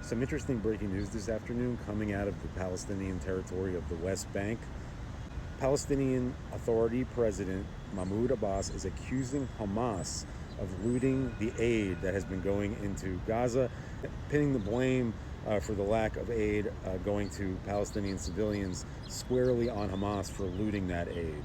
Some interesting breaking news this afternoon coming out of the Palestinian territory of the West Bank. Palestinian Authority President Mahmoud Abbas is accusing Hamas of looting the aid that has been going into Gaza, pinning the blame for the lack of aid going to Palestinian civilians squarely on Hamas for looting that aid.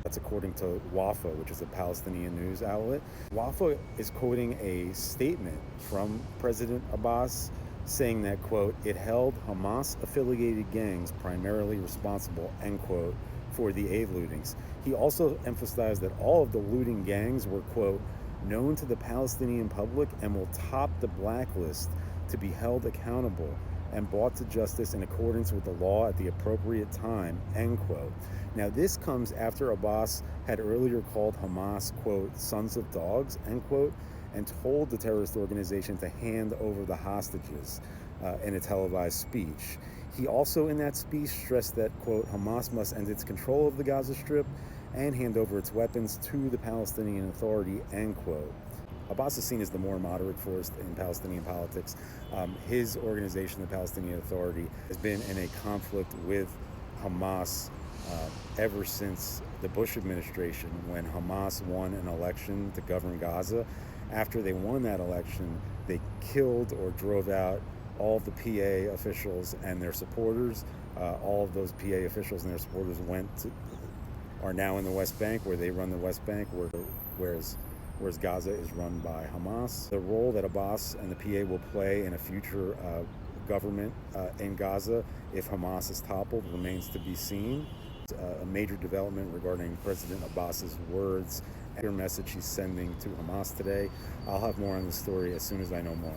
That's according to WAFA, which is a Palestinian news outlet. WAFA is quoting a statement from President Abbas saying that, quote, it held Hamas-affiliated gangs primarily responsible, end quote, for the aid lootings. He also emphasized that all of the looting gangs were, quote, known to the Palestinian public and will top the blacklist to be held accountable and brought to justice in accordance with the law at the appropriate time, end quote. Now, this comes after Abbas had earlier called Hamas, quote, sons of dogs, end quote, and told the terrorist organization to hand over the hostages in a televised speech. He also, in that speech, stressed that, quote, Hamas must end its control of the Gaza Strip and hand over its weapons to the Palestinian Authority, end quote. Abbas is seen as the more moderate force in Palestinian politics. His organization, the Palestinian Authority, has been in a conflict with Hamas ever since the Bush administration, when Hamas won an election to govern Gaza. After they won that election, they killed or drove out all of the PA officials and their supporters. All of those PA officials and their supporters are now in the West Bank, where they run the West Bank, whereas Gaza is run by Hamas. The role that Abbas and the PA will play in a future government in Gaza, if Hamas is toppled, remains to be seen. A major development regarding President Abbas's words and the message he's sending to Hamas today. I'll have more on the story as soon as I know more.